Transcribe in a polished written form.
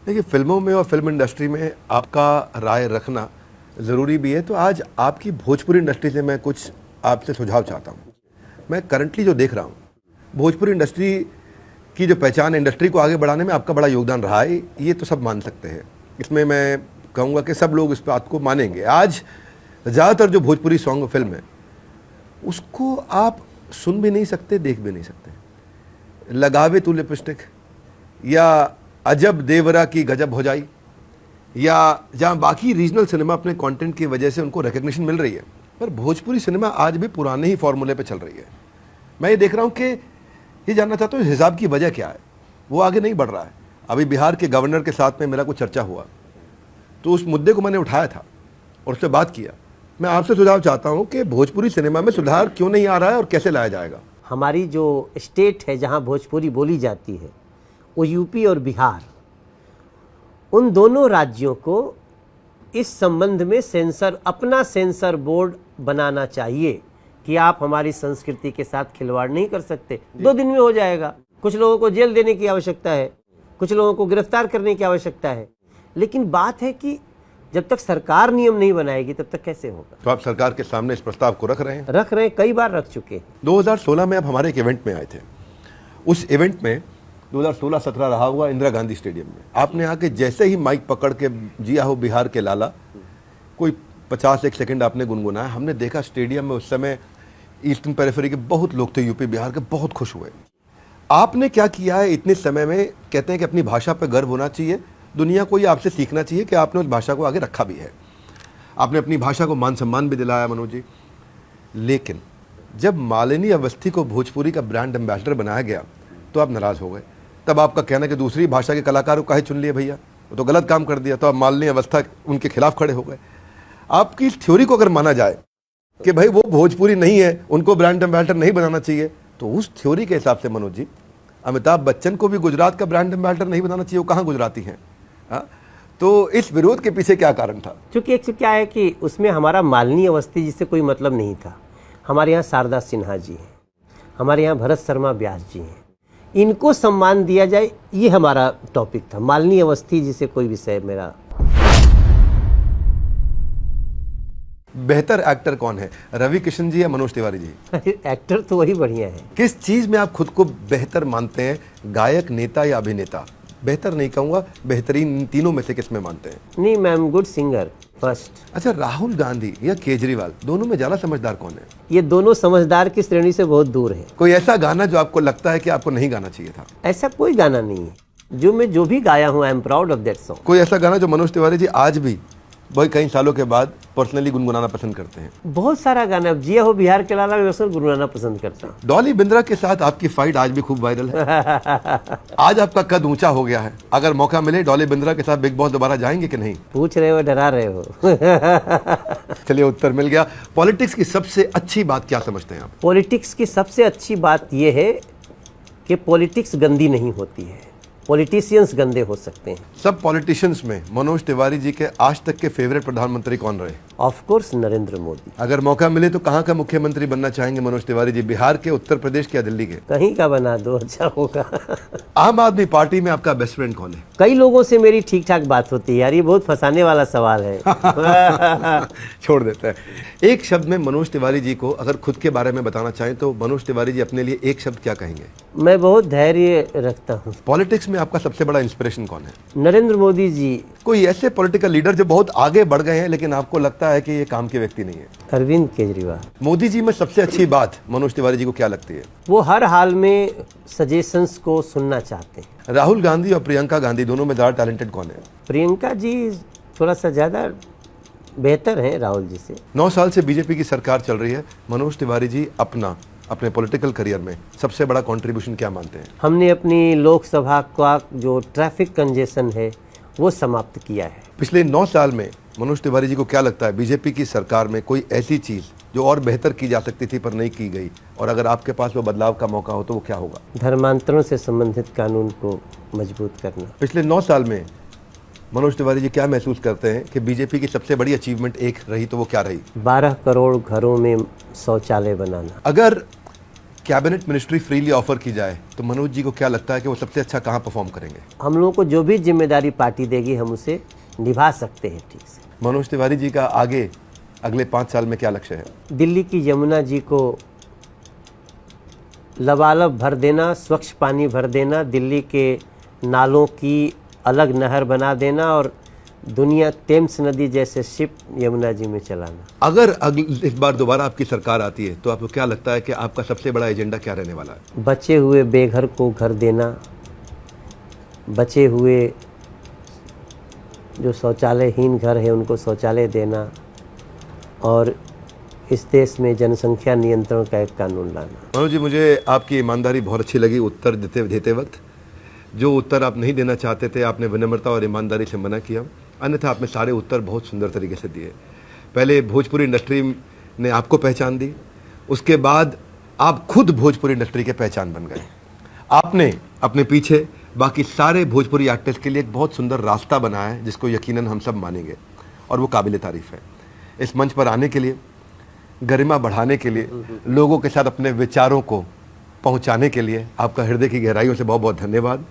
देखिए, फिल्मों में और फिल्म इंडस्ट्री में आपका राय रखना ज़रूरी भी है। तो आज आपकी भोजपुरी इंडस्ट्री से मैं कुछ आपसे सुझाव चाहता हूँ। मैं करंटली जो देख रहा हूँ, भोजपुरी इंडस्ट्री की जो पहचान है, इंडस्ट्री को आगे बढ़ाने में आपका बड़ा योगदान रहा है, ये तो सब मान सकते हैं। इसमें मैं कहूँगा कि सब लोग इस बात को मानेंगे। आज ज़्यादातर जो भोजपुरी सॉन्ग फिल्म है, उसको आप सुन भी नहीं सकते, देख भी नहीं सकते। लगावे तू लिपस्टिक या अजब देवरा की गजब हो जाई, या जहाँ बाकी रीजनल सिनेमा अपने कंटेंट की वजह से उनको रिकग्निशन मिल रही है, पर भोजपुरी सिनेमा आज भी पुराने ही फॉर्मूले पे चल रही है। मैं ये देख रहा हूँ कि ये जानना चाहता हूँ इस हिसाब की वजह क्या है, वो आगे नहीं बढ़ रहा है। अभी बिहार के गवर्नर के साथ में मेरा कुछ चर्चा हुआ, तो उस मुद्दे को मैंने उठाया था और उससे बात किया। मैं आपसे सुझाव चाहता हूँ कि भोजपुरी सिनेमा में सुधार क्यों नहीं आ रहा है और कैसे लाया जाएगा। हमारी जो स्टेट है जहाँ भोजपुरी बोली जाती है, वो यूपी और बिहार, उन दोनों राज्यों को इस संबंध में अपना सेंसर बोर्ड बनाना चाहिए कि आप हमारी संस्कृति के साथ खिलवाड़ नहीं कर सकते। 2 दिन में हो जाएगा। कुछ लोगों को जेल देने की आवश्यकता है, कुछ लोगों को गिरफ्तार करने की आवश्यकता है, लेकिन बात है कि जब तक सरकार नियम नहीं बनाएगी तब तक कैसे होगा। तो आप सरकार के सामने इस प्रस्ताव को रख रहे हैं? कई बार रख चुके हैं। 2016 में आप हमारे एक इवेंट में आए थे। उस इवेंट में 2016-17 रहा हुआ इंदिरा गांधी स्टेडियम में आपने आके जैसे ही माइक पकड़ के जिया हो बिहार के लाला, कोई 50-1 सेकंड आपने गुनगुनाया। हमने देखा स्टेडियम में उस समय ईस्टर्न पेरिफेरी के बहुत लोग थे, यूपी बिहार के, बहुत खुश हुए। आपने क्या किया है इतने समय में? कहते हैं कि अपनी भाषा पर गर्व होना चाहिए, दुनिया को ये आपसे सीखना चाहिए कि आपने उस भाषा को आगे रखा भी है। आपने अपनी भाषा को मान सम्मान भी दिलाया मनोज जी। लेकिन जब मालिनी अवस्थी को भोजपुरी का ब्रांड एम्बेसडर बनाया गया तो आप नाराज हो गए। तब आपका कहना कि दूसरी भाषा के कलाकारों का ही चुन लिए भैया, वो तो गलत काम कर दिया। तो आप मालिनी अवस्था उनके खिलाफ खड़े हो गए। आपकी इस थ्योरी को अगर माना जाए कि भाई वो भोजपुरी नहीं है, उनको ब्रांड एम्बेसडर नहीं बनाना चाहिए, तो उस थ्योरी के हिसाब से मनोज जी, अमिताभ बच्चन को भी गुजरात का ब्रांड एम्बेसडर नहीं बनाना चाहिए। वो कहाँ गुजराती हैं? तो इस विरोध के पीछे क्या कारण था? क्योंकि एक क्या है कि उसमें हमारा मालिनी अवस्थी जिससे कोई मतलब नहीं था। हमारे यहाँ शारदा सिन्हा जी हैं, हमारे यहाँ भरत शर्मा व्यास जी हैं, इनको सम्मान दिया जाए, ये हमारा टॉपिक था। मालिनी अवस्थी जी से कोई विषय मेरा। बेहतर एक्टर कौन है, रवि किशन जी या मनोज तिवारी जी? एक्टर तो वही बढ़िया है। किस चीज में आप खुद को बेहतर मानते हैं, गायक, नेता या अभिनेता? बेहतर नहीं कहूंगा, बेहतरीन, इन तीनों में से किस में मानते हैं? नहीं, मैं एम गुड सिंगर फर्स्ट। अच्छा, राहुल गांधी या केजरीवाल, दोनों में ज्यादा समझदार कौन है? ये दोनों समझदार की श्रेणी से बहुत दूर है। कोई ऐसा गाना जो आपको लगता है कि आपको नहीं गाना चाहिए था? ऐसा कोई गाना नहीं है। जो भी गाया हूँ, I am proud of that song. कोई ऐसा गाना जो मनोज तिवारी जी आज भी वही कई सालों के बाद पर्सनली गुनगुनाना पसंद करते हैं? बहुत सारा गाना, जिया हो बिहार के लाला, मैं अक्सर गुनगुनाना पसंद करता हूँ। डॉली बिंद्रा के साथ आपकी फाइट आज भी खूब वायरल है। आज आपका कद ऊंचा हो गया है। अगर मौका मिले डॉली बिंद्रा के साथ बिग बॉस दोबारा जाएंगे कि नहीं? पूछ रहे हो, डरा रहे हो। चलिए, उत्तर मिल गया। पॉलिटिक्स की सबसे अच्छी बात क्या समझते हैं आप? पॉलिटिक्स की सबसे अच्छी बात यह है कि पॉलिटिक्स गंदी नहीं होती है, पॉलिटिशियंस गंदे हो सकते हैं। सब पॉलिटिशियंस में मनोज तिवारी जी के आज तक के फेवरेट प्रधानमंत्री कौन रहे? Of course Narendra Modi. अगर मौका मिले तो कहाँ का मुख्यमंत्री बनना चाहेंगे मनोज तिवारी जी? बिहार के, उत्तर प्रदेश के या दिल्ली के? कहीं का बना दो, अच्छा होगा। आम आदमी पार्टी में आपका बेस्ट फ्रेंड कौन है? कई लोगों से मेरी ठीक ठाक बात होती है यार, ये बहुत फंसाने वाला सवाल है। छोड़ देते हैं। एक शब्द में मनोज तिवारी जी को अगर खुद के बारे में बताना चाहें तो मनोज तिवारी जी अपने लिए एक शब्द क्या कहेंगे? मैं बहुत धैर्य रखता हूँ। पॉलिटिक्स में आपका सबसे बड़ा इंस्पिरेशन कौन है? नरेंद्र मोदी जी। कोई ऐसे पॉलिटिकल लीडर जो बहुत आगे बढ़ गए हैं लेकिन आपको लगता है कि ये काम के व्यक्ति नहीं है? अरविंद केजरीवाल। मोदी जी में सबसे अच्छी बात मनोज तिवारी जी को क्या लगती है? वो हर हाल में सजेशंस को सुनना चाहते हैं। राहुल गांधी और प्रियंका गांधी दोनों में ज्यादा टैलेंटेड कौन है? प्रियंका जी थोड़ा सा ज्यादा बेहतर है राहुल जी से। 9 साल से बीजेपी की सरकार चल रही है। मनोज तिवारी जी अपने पॉलिटिकल करियर में सबसे बड़ा कंट्रीब्यूशन क्या मानते हैं? हमने अपनी लोकसभा का जो ट्रैफिक कंजेशन है वो समाप्त किया है। पिछले 9 साल में मनोज तिवारी जी को क्या लगता है बीजेपी की सरकार में कोई ऐसी चीज जो और बेहतर की जा सकती थी पर नहीं की गई, और अगर आपके पास वो बदलाव का मौका हो तो वो क्या होगा? धर्मांतरों से संबंधित कानून को मजबूत करना। पिछले 9 साल में मनोज तिवारी जी क्या महसूस करते हैं कि बीजेपी की सबसे बड़ी अचीवमेंट एक रही तो वो क्या रही? 12 करोड़ घरों में शौचालय बनाना। अगर कैबिनेट मिनिस्ट्री फ्रीली ऑफर की जाए तो मनोज जी को क्या लगता है कि वो सबसे अच्छा कहाँ परफॉर्म करेंगे? हम लोगों को जो भी जिम्मेदारी पार्टी देगी हम उसे निभा सकते हैं ठीक से। मनोज तिवारी जी का आगे अगले 5 साल में क्या लक्ष्य है? दिल्ली की यमुना जी को लबालब भर देना, स्वच्छ पानी भर देना, दिल्ली के नालों की अलग नहर बना देना और दुनिया टेम्स नदी जैसे शिप यमुना जी में चलाना। अगर इस बार दोबारा आपकी सरकार आती है तो आपको क्या लगता है कि आपका सबसे बड़ा एजेंडा क्या रहने वाला है? बचे हुए बेघर को घर देना, बचे हुए जो शौचालयहीन घर है उनको शौचालय देना और इस देश में जनसंख्या नियंत्रण का एक कानून लाना। मनोज जी, मुझे आपकी ईमानदारी बहुत अच्छी लगी उत्तर देते वक्त। जो उत्तर आप नहीं देना चाहते थे आपने विनम्रता और ईमानदारी से मना किया, अन्यथा आपने सारे उत्तर बहुत सुंदर तरीके से दिए। पहले भोजपुरी इंडस्ट्री ने आपको पहचान दी, उसके बाद आप खुद भोजपुरी इंडस्ट्री के पहचान बन गए। आपने अपने पीछे बाकी सारे भोजपुरी आर्टिस्ट के लिए एक बहुत सुंदर रास्ता बनाया है जिसको यकीनन हम सब मानेंगे और वो काबिल तारीफ़ है। इस मंच पर आने के लिए, गरिमा बढ़ाने के लिए, लोगों के साथ अपने विचारों को पहुंचाने के लिए आपका हृदय की गहराइयों से बहुत बहुत धन्यवाद।